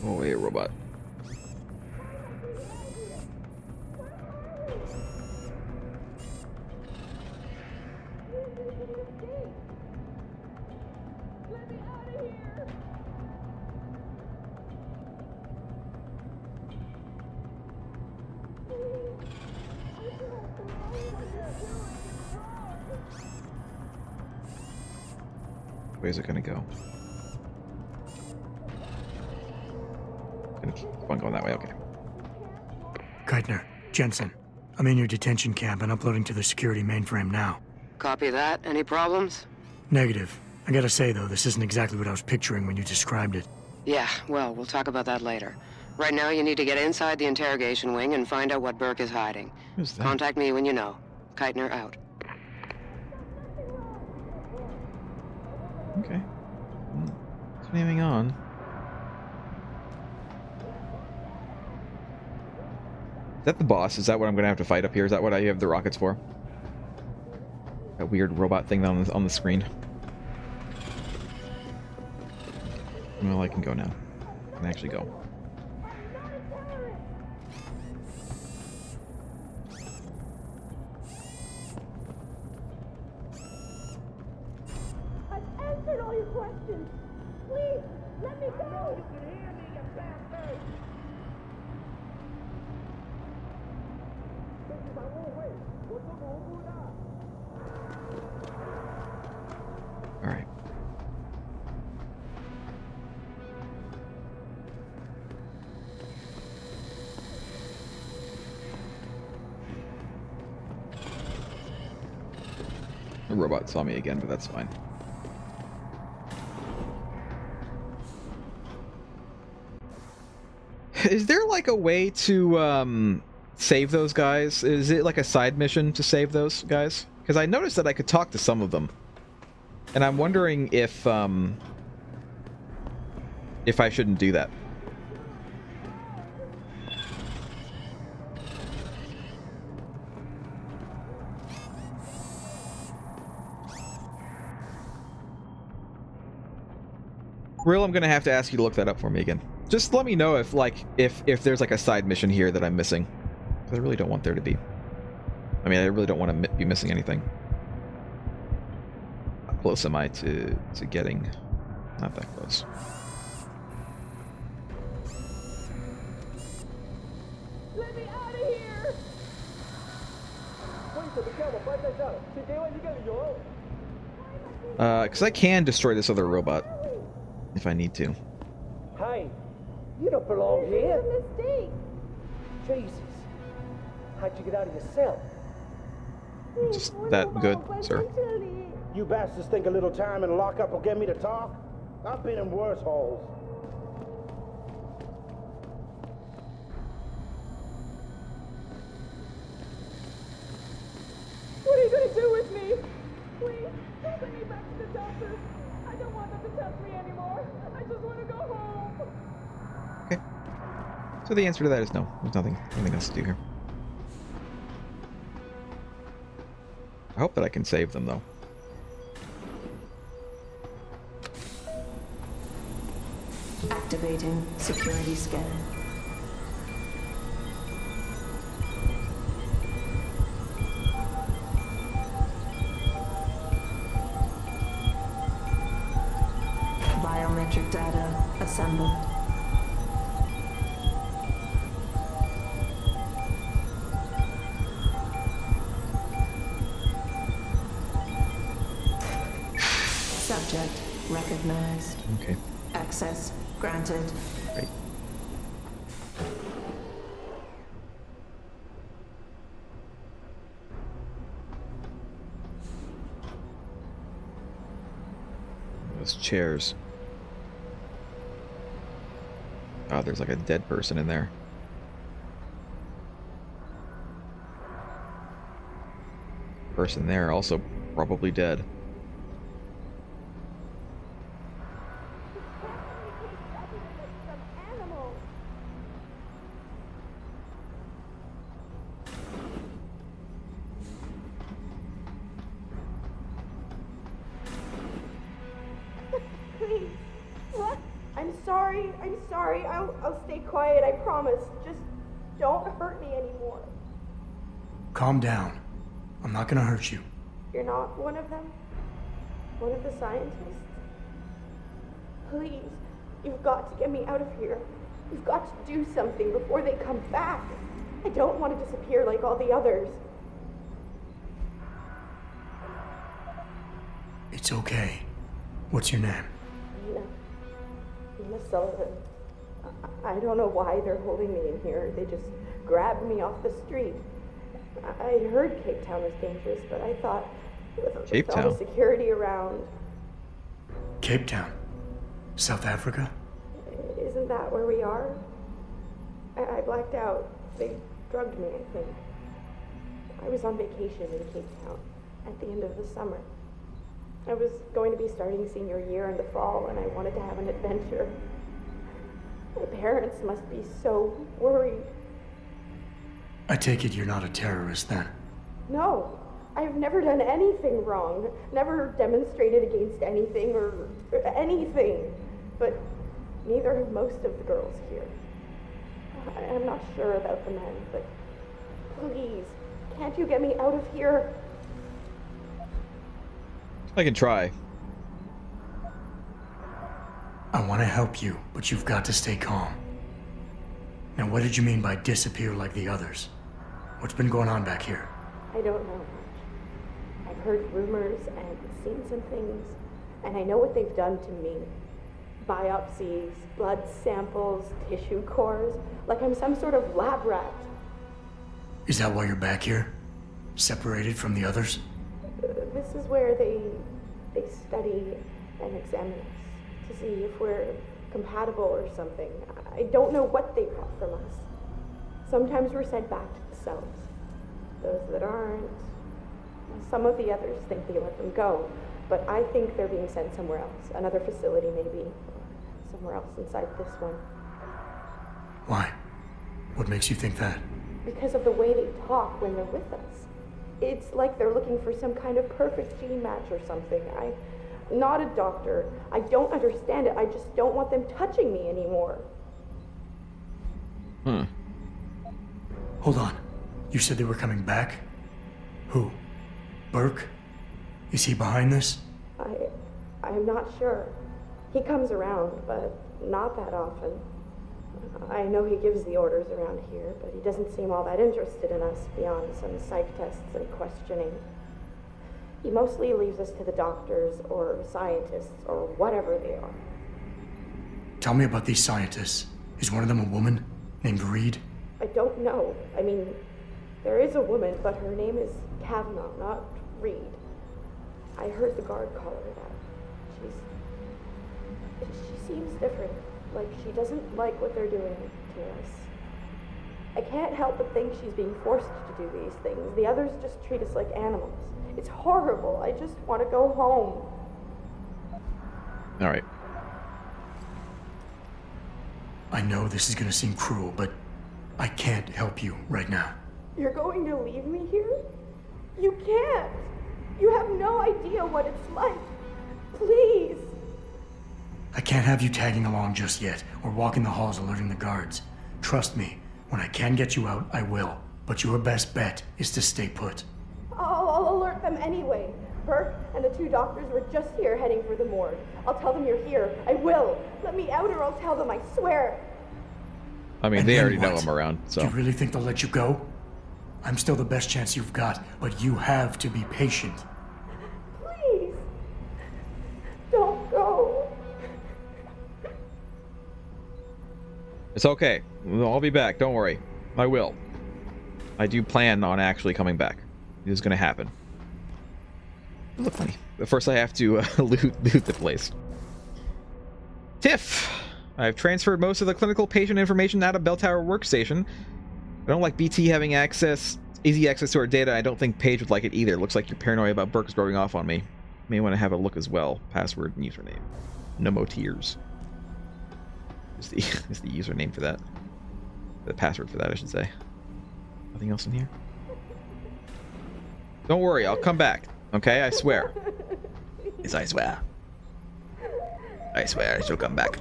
Oh, wait, robot. Where's it gonna go? Gonna keep on going that way, okay. Keitner, Jensen, I'm in your detention camp and uploading to the security mainframe now. Copy that. Any problems? Negative. I gotta say, though, this isn't exactly what I was picturing when you described it. Yeah, well, we'll talk about that later. Right now, you need to get inside the interrogation wing and find out what Burke is hiding. Who's that? Contact me when you know. Keitner out. Okay. Continuing on. Is that the boss? Is that what I'm going to have to fight up here? Is that what I have the rockets for? That weird robot thing on the screen. Well, I can go now. I can actually go. I've answered all your questions. Please, let me go. You can hear me, you bastard. All right. The robot saw me again, but that's fine. Is there like a way to save those guys? Is it like a side mission to save those guys? Because I noticed that I could talk to some of them. And I'm wondering if I shouldn't do that. Real, I'm gonna have to ask you to look that up for me again. Just let me know if there's like a side mission here that I'm missing. 'Cause I really don't want there to be. I mean, I really don't want to be missing anything. How close am I to getting? Not that close. Let me out of here. Because I can destroy this other robot if I need to. Hey, you don't belong here. It's a mistake. Jesus. How'd you get out of your cell? Just that good, sir. You bastards think a little time in lockup will get me to talk? I've been in worse holes. What are you going to do with me? Please, don't send me back to the doctor. I don't want them to touch me anymore. I just want to go home. Okay. So the answer to that is no. There's nothing else to do here. I hope that I can save them, though. Activating security scan. Biometric data assembled. Subject recognized. Okay. Access granted. Great. Those chairs. Oh, there's like a dead person in there. Person there also probably dead. sorry. I'm sorry. I'll stay quiet, I promise. Just don't hurt me anymore. Calm down. I'm not gonna hurt you. You're not one of them? One of the scientists? Please, you've got to get me out of here. You've got to do something before they come back. I don't want to disappear like all the others. It's okay. What's your name? Nina Sullivan. I don't know why they're holding me in here. They just grabbed me off the street. I heard Cape Town was dangerous, but I thought with all the security around. Cape Town? South Africa? Isn't that where we are? I blacked out. They drugged me, I think. I was on vacation in Cape Town at the end of the summer. I was going to be starting senior year in the fall, and I wanted to have an adventure. My parents must be so worried. I take it you're not a terrorist then? No, I've never done anything wrong. Never demonstrated against anything or anything. But neither have most of the girls here. I'm not sure about the men, but please, can't you get me out of here? I can try. I want to help you, but you've got to stay calm. Now, what did you mean by disappear like the others? What's been going on back here? I don't know much. I've heard rumors and seen some things, and I know what they've done to me. Biopsies, blood samples, tissue cores, like I'm some sort of lab rat. Is that why you're back here? Separated from the others? This is where they study and examine us to see if we're compatible or something. I don't know what they want from us. Sometimes we're sent back to the cells. Those that aren't, some of the others think they let them go, but I think they're being sent somewhere else, another facility maybe, or somewhere else inside this one. Why? What makes you think that? Because of the way they talk when they're with us. It's like they're looking for some kind of perfect gene match or something. I'm not a doctor. I don't understand it. I just don't want them touching me anymore. Hold on. You said they were coming back? Who? Burke? Is he behind this? I'm not sure. He comes around, but not that often. I know he gives the orders around here, but he doesn't seem all that interested in us beyond some psych tests and questioning. He mostly leaves us to the doctors or scientists or whatever they are. Tell me about these scientists. Is one of them a woman named Reed? I don't know. I mean, there is a woman, but her name is Kavanaugh, not Reed. I heard the guard call her that. She seems different. Like she doesn't like what they're doing to us. I can't help but think she's being forced to do these things. The others just treat us like animals. It's horrible. I just want to go home. All right. I know this is gonna seem cruel, but I can't help you right now. You're going to leave me here? You can't. You have no idea what it's like. Please. I can't have you tagging along just yet, or walking the halls alerting the guards. Trust me, when I can get you out, I will. But your best bet is to stay put. I'll alert them anyway. Burke and the 2 doctors were just here heading for the morgue. I'll tell them you're here. I will. Let me out or I'll tell them, I swear. I mean, And they then already know what? I'm around, so. Do you really think they'll let you go? I'm still the best chance you've got, but you have to be patient. Please. Don't go. It's okay. I'll be back. Don't worry. I will. I do plan on actually coming back. It is going to happen. Look funny. But first I have to loot the place. Tiff! I've transferred most of the clinical patient information out of Bell Tower Workstation. I don't like BT having easy access to our data. I don't think Paige would like it either. Looks like you're paranoid about Burke is rubbing off on me. May want to have a look as well. Password and username. No more tears. Is the username for that. The password for that, I should say. Nothing else in here? Don't worry, I'll come back. Okay, I swear. Yes, I swear. I swear I shall come back.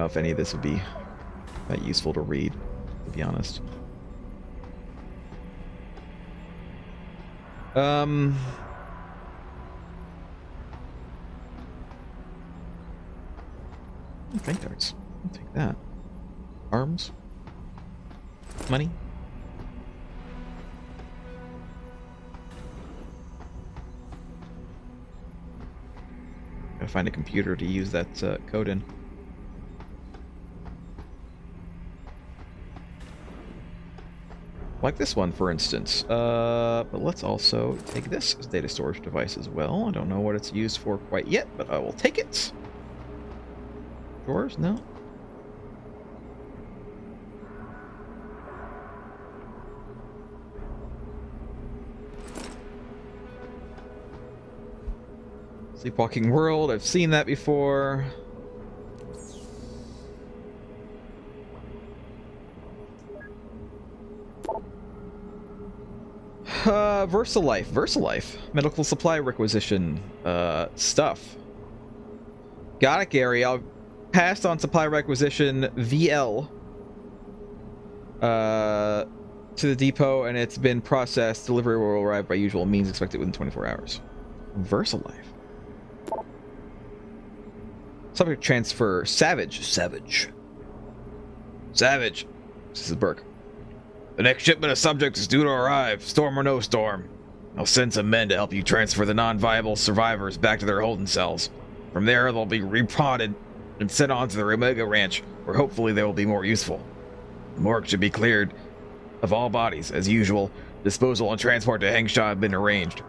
know if any of this would be that useful to read, to be honest. Bank darts. I'll take that. Arms. Money. Gotta find a computer to use that code in. Like this one, for instance. But let's also take this as data storage device as well. I don't know what it's used for quite yet, but I will take it. Drawers? No. Sleepwalking World, I've seen that before. VersaLife. VersaLife. Medical supply requisition. Stuff. Got it, Gary. I'll pass on supply requisition VL to the depot, and it's been processed. Delivery will arrive by usual means, expected within 24 hours. VersaLife. Subject transfer. Savage. Savage. Savage. This is Burke. The next shipment of subjects is due to arrive, storm or no storm. I'll send some men to help you transfer the non-viable survivors back to their holding cells. From there, they'll be repotted and sent on to the Omega Ranch, where hopefully they will be more useful. The morgue should be cleared of all bodies. As usual, disposal and transport to Hengshaw have been arranged.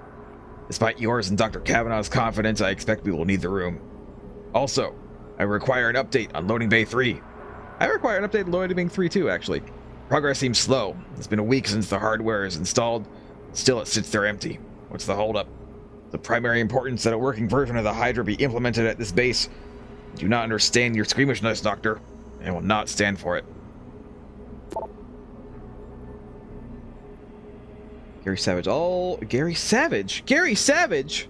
Despite yours and Dr. Kavanaugh's confidence, I expect we will need the room. Also, I require an update on Loading Bay 3. I require an update on Loading Bay 3 too, actually. Progress seems slow. It's been a week since the hardware is installed. Still, it sits there empty. What's the holdup? The primary importance that a working version of the Hydra be implemented at this base. I do not understand your squeamishness, Doctor. I will not stand for it. Gary Savage. Oh, Gary Savage. Gary Savage!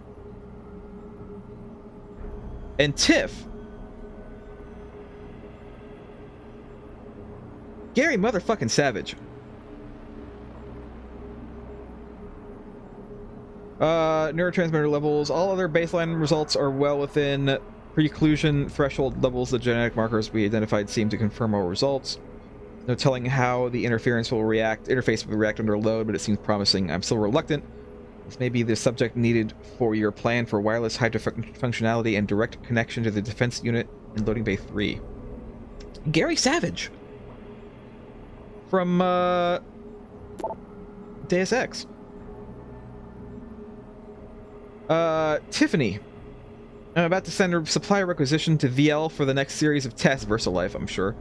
And Tiff. Gary motherfucking Savage. Neurotransmitter levels. All other baseline results are well within preclusion threshold levels. The genetic markers we identified seem to confirm our results. No telling how the interface will react under load, but it seems promising. I'm still reluctant. This may be the subject needed for your plan for wireless Hydra functionality and direct connection to the defense unit in Loading Bay 3. Gary Savage. From Deus Ex. Tiffany. I'm about to send a supply requisition to VL for the next series of tests. VersaLife, I'm sure.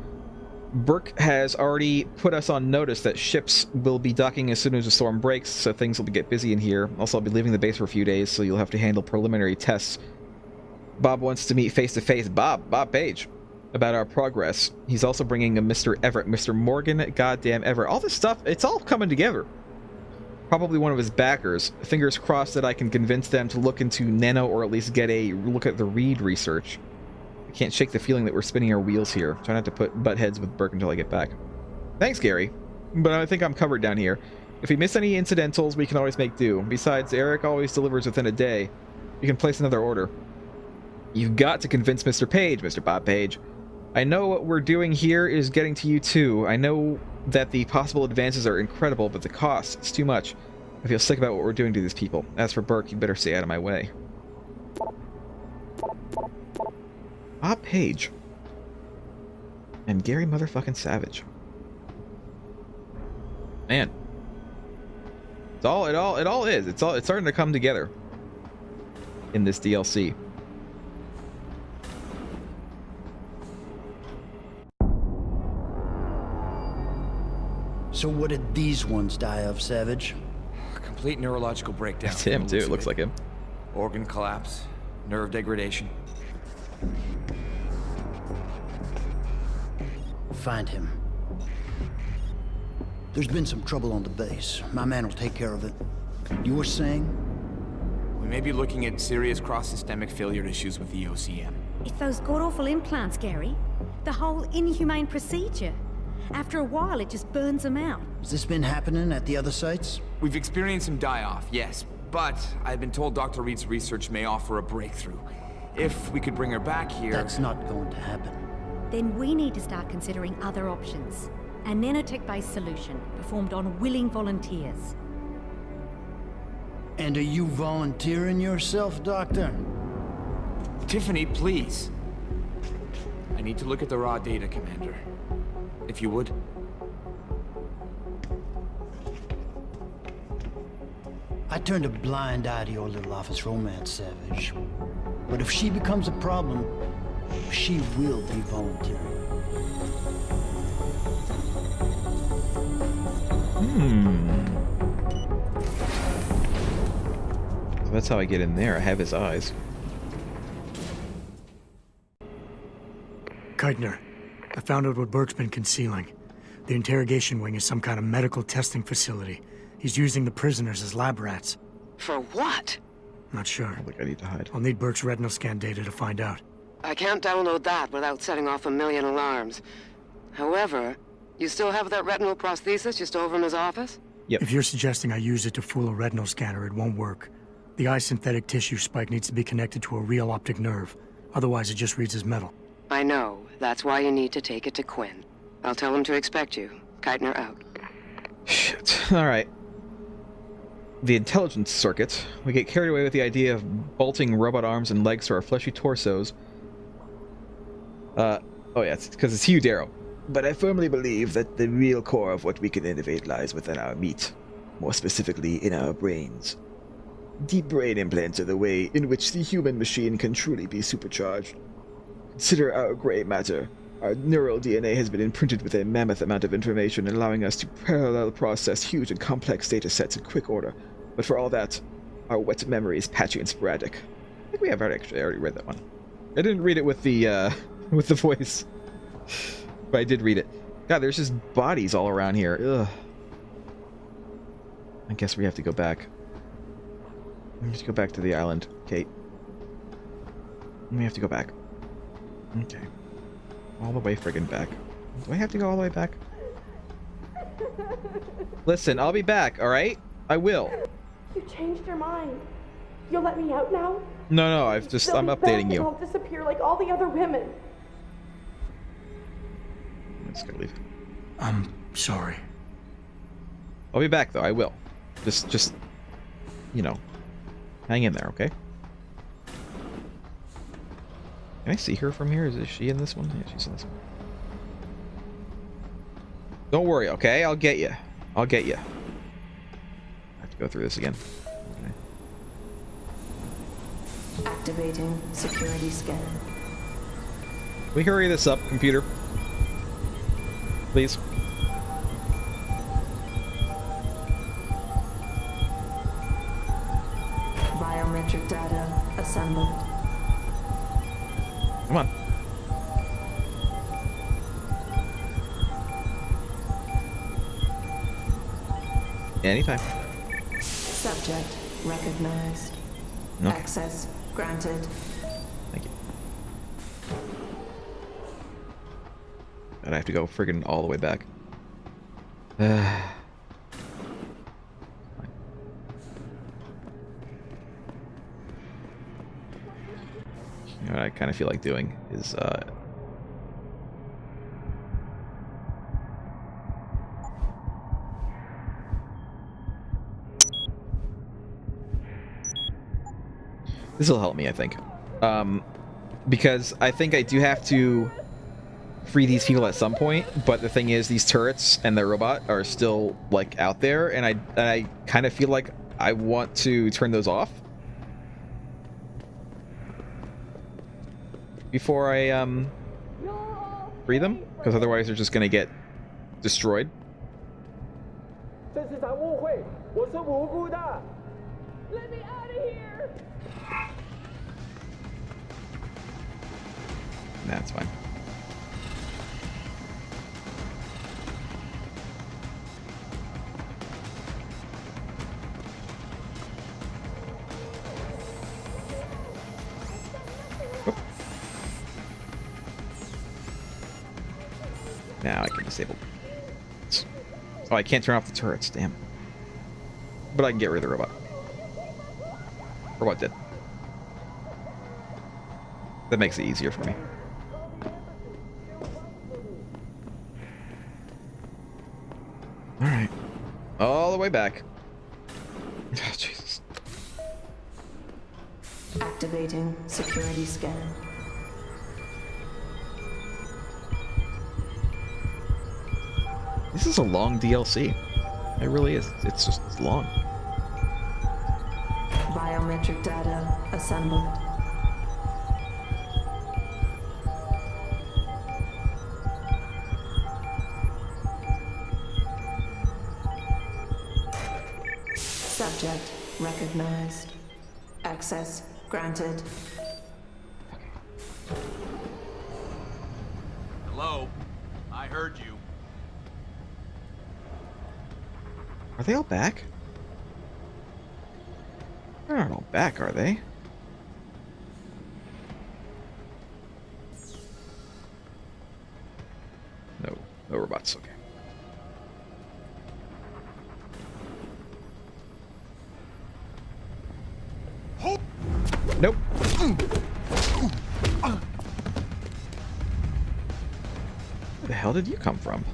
Burke has already put us on notice that ships will be docking as soon as the storm breaks, so things will get busy in here. Also, I'll be leaving the base for a few days, so you'll have to handle preliminary tests. Bob wants to meet face-to-face. Bob Page. About our progress. He's also bringing a Mr. Everett. Mr. Morgan goddamn Everett. All this stuff, it's all coming together. Probably one of his backers. Fingers crossed that I can convince them to look into Nano, or at least get a look at the Reed research. I can't shake the feeling that we're spinning our wheels here. Try not to butt heads with Burke until I get back. Thanks, Gary. But I think I'm covered down here. If we miss any incidentals, we can always make do. Besides, Eric always delivers within a day. You can place another order. You've got to convince Mr. Page, Mr. Bob Page. I know what we're doing here is getting to you too. I know that the possible advances are incredible, but the cost, it's too much. I feel sick about what we're doing to these people. As for Burke, you better stay out of my way. Bob Page. And Gary motherfucking Savage. Man. It all is. It's starting to come together in this DLC. So what did these ones die of, Savage? Complete neurological breakdown. That's him too, it looks like him. Organ collapse, nerve degradation. Find him. There's been some trouble on the base. My man will take care of it. You were saying? We may be looking at serious cross-systemic failure issues with the OCM. It's those god-awful implants, Gary. The whole inhumane procedure. After a while, it just burns them out. Has this been happening at the other sites? We've experienced some die-off, yes. But I've been told Dr. Reed's research may offer a breakthrough. If we could bring her back here... That's not going to happen. Then we need to start considering other options. A nanotech-based solution performed on willing volunteers. And are you volunteering yourself, Doctor? Tiffany, please. I need to look at the raw data, Commander. If you would. I turned a blind eye to your little office romance, Savage. But if she becomes a problem, she will be volunteering. So that's how I get in there. I have his eyes. Keitner, I found out what Burke's been concealing. The interrogation wing is some kind of medical testing facility. He's using the prisoners as lab rats. For what? Not sure. I think I need to hide. I'll need Burke's retinal scan data to find out. I can't download that without setting off a million alarms. However, you still have that retinal prosthesis you stole from his office? Yep. If you're suggesting I use it to fool a retinal scanner, it won't work. The eye synthetic tissue spike needs to be connected to a real optic nerve. Otherwise, it just reads as metal. I know. That's why you need to take it to Quinn. I'll tell him to expect you. Keitner out. Shit. Alright. The intelligence circuit. We get carried away with the idea of bolting robot arms and legs to our fleshy torsos. Oh yeah, it's because it's Hugh Darrow. But I firmly believe that the real core of what we can innovate lies within our meat. More specifically, in our brains. Deep brain implants are the way in which the human machine can truly be supercharged. Consider our gray matter. Our neural DNA has been imprinted with a mammoth amount of information, allowing us to parallel process huge and complex data sets in quick order. But for all that, our wet memory is patchy and sporadic. I think we have already read that one. I didn't read it with the voice, but I did read it. God, there's just bodies all around here. Ugh. I guess we have to go back. We have to go back to the island, Kate. We have to go back. Okay. All the way friggin' back. Do I have to go all the way back? Listen, I'll be back, alright? I will. You changed your mind. You'll let me out now? No, I'm updating you. I'll disappear like all the other women. I'm just gonna leave. I'm sorry. I'll be back though, I will. Just, you know, hang in there, okay? Can I see her from here? Is she in this one? Yeah, she's in this one. Don't worry, okay? I'll get you. I'll get you. I have to go through this again. Okay. Activating security scan. Can we hurry this up, computer? Please. Biometric data assembled. Come on. Anytime. Subject recognized. No. Access granted. Thank you. And I have to go friggin' all the way back. You know what I kind of feel like doing is this will help me, I think, because I think I do have to free these people at some point, but the thing is, these turrets and the robot are still like out there, and I kind of feel like I want to turn those off before I free them, because otherwise they're just gonna get destroyed. This is a 误会，我是无辜的。 Let me out of here! That's fine. Now I can disable. Oh, I can't turn off the turrets. Damn. But I can get rid of the robot. Robot dead. That makes it easier for me. Alright. All the way back. Oh, Jesus. Activating security scan. This is a long DLC. It really is. It's just long. Biometric data assembled. Subject recognized. Access granted. Hello? I heard you. Are they all back? They're not all back, are they? No. No robots. Okay. Nope. Where the hell did you come from?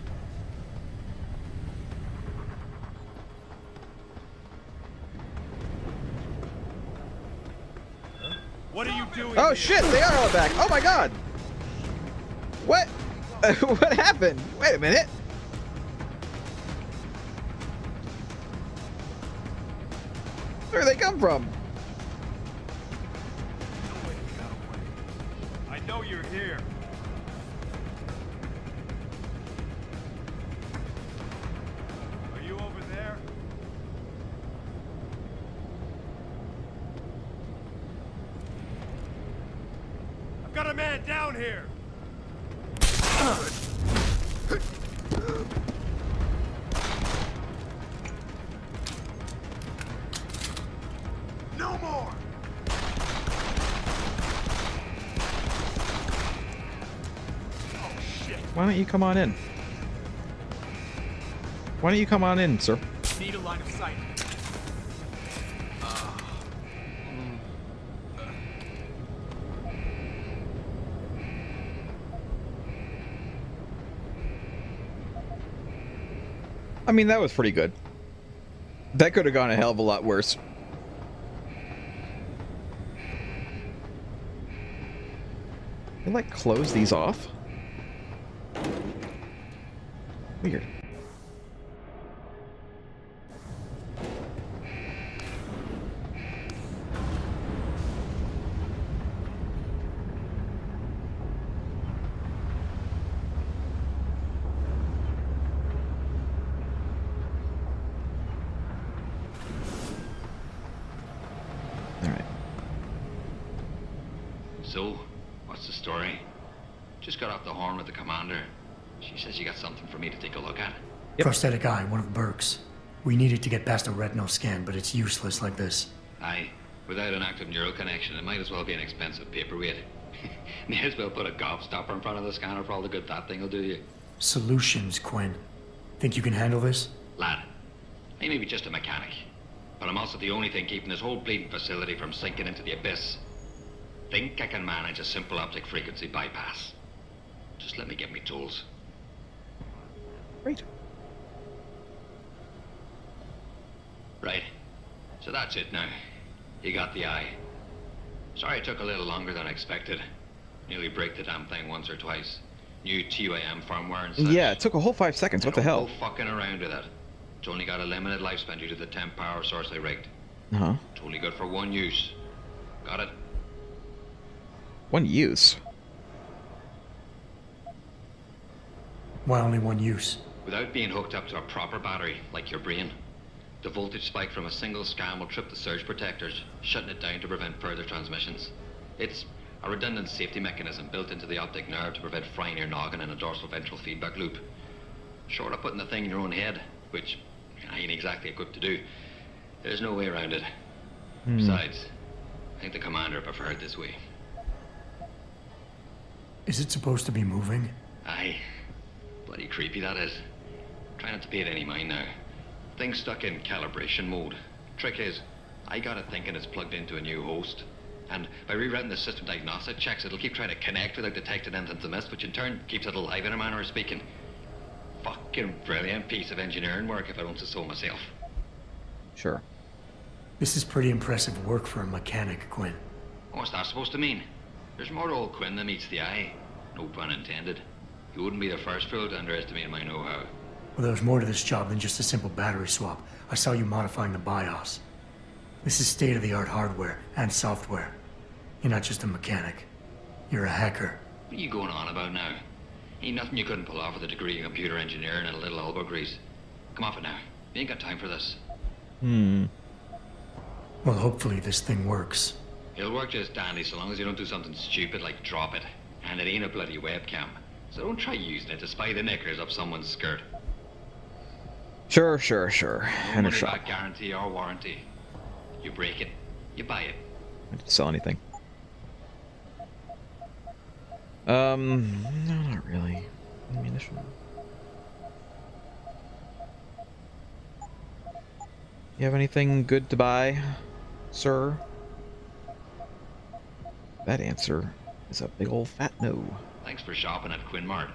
What are you doing? Oh here? shit, they are all back. Oh my god. What? What happened? Wait a minute. Where did they come from? I know you're here. Are you over there? I've got a man down here. No more. Why don't you come on in? Why don't you come on in, sir? Need a line of sight. I mean, that was pretty good. That could have gone a hell of a lot worse. They like close these off? Weird. Alright. So, what's the story? Just got off the horn with the commander. She says you got something for me to take a look at. Yep. Prosthetic eye, one of Burke's. We needed to get past a retinal scan, but it's useless like this. Aye. Without an active neural connection, it might as well be an expensive paperweight. May as well put a gobstopper in front of the scanner for all the good that thing will do you. Solutions, Quinn. Think you can handle this? Lad, I may be just a mechanic, but I'm also the only thing keeping this whole bleeding facility from sinking into the abyss. Think I can manage a simple optic frequency bypass. Just let me get me tools. Great. Right. So that's it now. You got the eye. Sorry it took a little longer than I expected. Nearly break the damn thing once or twice. New TYM firmware and such. Yeah, it took a whole 5 seconds. What the hell? Don't go fucking around with it. It's only got a limited lifespan due to the temp power source I rigged. Uh-huh. It's only good for one use. Got it? One use. Why only one use? Without being hooked up to a proper battery, like your brain. The voltage spike from a single scan will trip the surge protectors, shutting it down to prevent further transmissions. It's a redundant safety mechanism built into the optic nerve to prevent frying your noggin in a dorsal ventral feedback loop. Short of putting the thing in your own head, which I ain't exactly equipped to do, there's no way around it. Besides, I think the commander preferred this way. Is it supposed to be moving? Aye, Bloody creepy, that is. Try not to pay it any mind now. Thing's stuck in calibration mode. Trick is, I got it thinking it's plugged into a new host. And by rewriting the system diagnostic checks, it'll keep trying to connect without detecting anything's amiss, which in turn keeps it alive in a manner of speaking. Fucking brilliant piece of engineering work, if I don't say so myself. Sure. This is pretty impressive work for a mechanic, Quinn. What's that supposed to mean? There's more to old Quinn than meets the eye. No pun intended. You wouldn't be the first fool to underestimate my know-how. Well, there's more to this job than just a simple battery swap. I saw you modifying the BIOS. This is state-of-the-art hardware and software. You're not just a mechanic. You're a hacker. What are you going on about now? Ain't nothing you couldn't pull off with a degree in computer engineering and a little elbow grease. Come off it now. You ain't got time for this. Well, hopefully this thing works. It'll work just dandy so long as you don't do something stupid like drop it. And it ain't a bloody webcam. So don't try using it to spy the knickers up someone's skirt. Sure. No And a money shot. back guarantee or warranty. You break it, you buy it. I didn't sell anything. No, not really. Ammunition. You have anything good to buy, sir? That answer is a big old fat no. Thanks for shopping at Quinn Mart.